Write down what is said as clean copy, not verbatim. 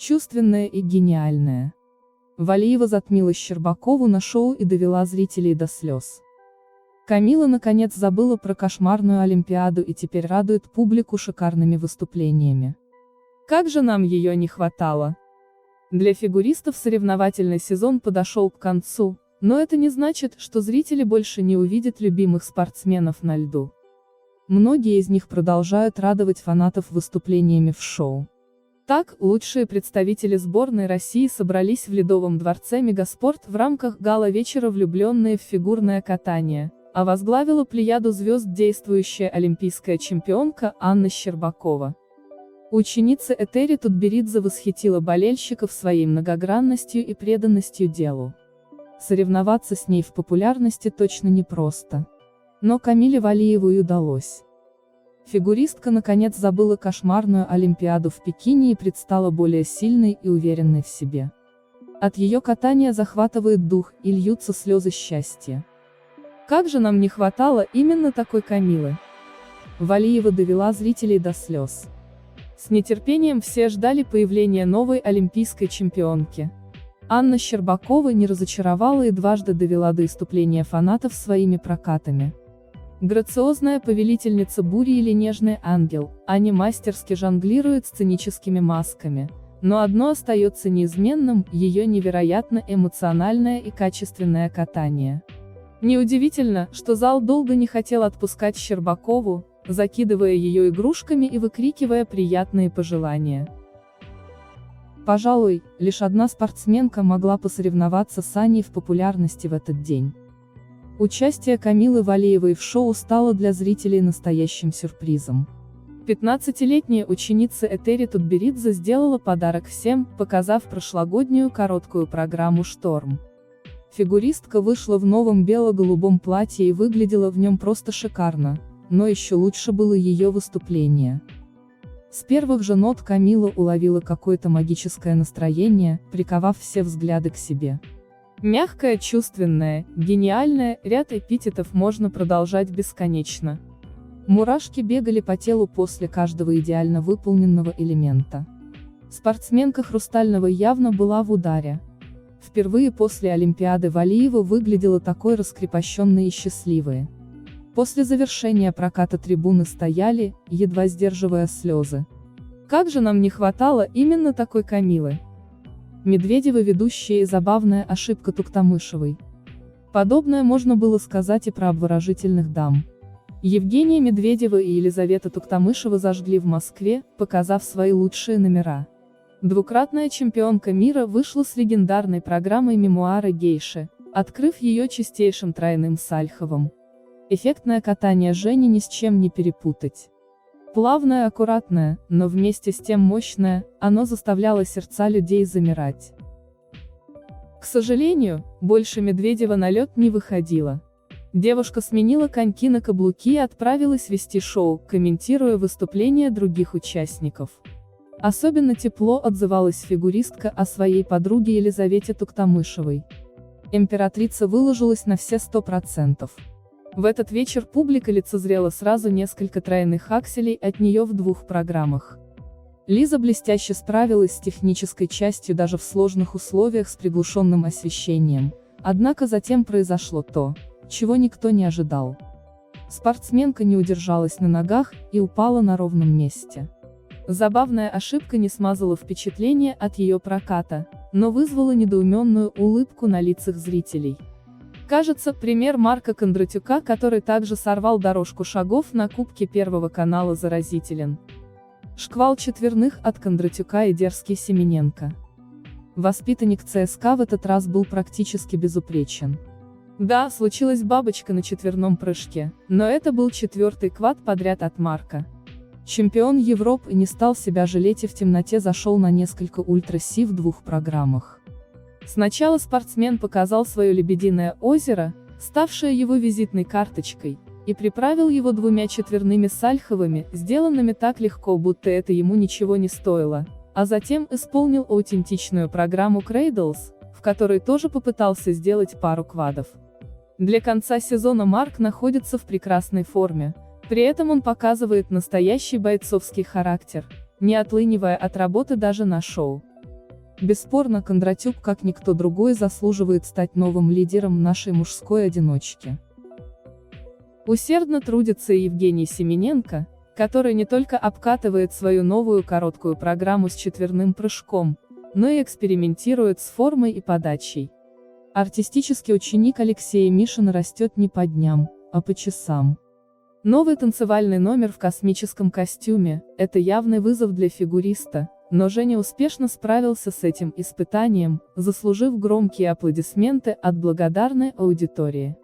чувственная и гениальная. Валиева затмила Щербакову на шоу и довела зрителей до слез. Камила наконец забыла про кошмарную Олимпиаду и теперь радует публику шикарными выступлениями. Как же нам ее не хватало! Для фигуристов соревновательный сезон подошел к концу, но это не значит, что зрители больше не увидят любимых спортсменов на льду. Многие из них продолжают радовать фанатов выступлениями в шоу. Так, лучшие представители сборной России собрались в Ледовом дворце Мегаспорт в рамках гала-вечера «Влюбленные в фигурное катание», а возглавила плеяду звезд действующая олимпийская чемпионка Анна Щербакова. Ученица Этери Тутберидзе восхитила болельщиков своей многогранностью и преданностью делу. Соревноваться с ней в популярности точно непросто. Но Камиле Валиевой удалось. Фигуристка наконец забыла кошмарную Олимпиаду в Пекине и предстала более сильной и уверенной в себе. От ее катания захватывает дух и льются слезы счастья. Как же нам не хватало именно такой Камилы! Валиева довела зрителей до слез. С нетерпением все ждали появления новой олимпийской чемпионки. Анна Щербакова не разочаровала и дважды довела до исступления фанатов своими прокатами. Грациозная повелительница бури или нежный ангел, Аня мастерски жонглирует сценическими масками, но одно остается неизменным – ее невероятно эмоциональное и качественное катание. Неудивительно, что зал долго не хотел отпускать Щербакову, закидывая ее игрушками и выкрикивая приятные пожелания. Пожалуй, лишь одна спортсменка могла посоревноваться с Аней в популярности в этот день. Участие Камилы Валиевой в шоу стало для зрителей настоящим сюрпризом. 15-летняя ученица Этери Тутберидзе сделала подарок всем, показав прошлогоднюю короткую программу «Шторм». Фигуристка вышла в новом бело-голубом платье и выглядела в нем просто шикарно, но еще лучше было ее выступление. С первых же нот Камила уловила какое-то магическое настроение, приковав все взгляды к себе. Мягкая, чувственная, гениальная, ряд эпитетов можно продолжать бесконечно. Мурашки бегали по телу после каждого идеально выполненного элемента. Спортсменка Хрустального явно была в ударе. Впервые после Олимпиады Валиева выглядела такой раскрепощенной и счастливой. После завершения проката трибуны стояли, едва сдерживая слезы. Как же нам не хватало именно такой Камилы! Медведева ведущая и забавная ошибка Туктамышевой. Подобное можно было сказать и про обворожительных дам. Евгения Медведева и Елизавета Туктамышева зажгли в Москве, показав свои лучшие номера. Двукратная чемпионка мира вышла с легендарной программой «Мемуары гейши», открыв ее чистейшим тройным сальховым. Эффектное катание Жени ни с чем не перепутать. Плавное, аккуратное, но вместе с тем мощное, оно заставляло сердца людей замирать. К сожалению, больше Медведева на лед не выходила. Девушка сменила коньки на каблуки и отправилась вести шоу, комментируя выступления других участников. Особенно тепло отзывалась фигуристка о своей подруге Елизавете Туктамышевой. Императрица выложилась на все 100%. В этот вечер публика лицезрела сразу несколько тройных акселей от нее в двух программах. Лиза блестяще справилась с технической частью даже в сложных условиях с приглушенным освещением, однако затем произошло то, чего никто не ожидал. Спортсменка не удержалась на ногах и упала на ровном месте. Забавная ошибка не смазала впечатление от ее проката, но вызвала недоуменную улыбку на лицах зрителей. Кажется, пример Марка Кондратюка, который также сорвал дорожку шагов на Кубке Первого канала, заразителен. Шквал четверных от Кондратюка и дерзкий Семененко. Воспитанник ЦСКА в этот раз был практически безупречен. Да, случилась бабочка на четверном прыжке, но это был четвертый квад подряд от Марка. Чемпион Европы не стал себя жалеть и в темноте зашел на несколько ультра-си в двух программах. Сначала спортсмен показал свое «Лебединое озеро», ставшее его визитной карточкой, и приправил его двумя четверными сальховыми, сделанными так легко, будто это ему ничего не стоило, а затем исполнил аутентичную программу Cradles, в которой тоже попытался сделать пару квадов. Для конца сезона Марк находится в прекрасной форме, при этом он показывает настоящий бойцовский характер, не отлынивая от работы даже на шоу. Бесспорно, Кондратюк, как никто другой, заслуживает стать новым лидером нашей мужской одиночки. Усердно трудится и Евгений Семененко, который не только обкатывает свою новую короткую программу с четверным прыжком, но и экспериментирует с формой и подачей. Артистический ученик Алексея Мишина растет не по дням, а по часам. Новый танцевальный номер в космическом костюме – это явный вызов для фигуриста, но Женя успешно справился с этим испытанием, заслужив громкие аплодисменты от благодарной аудитории.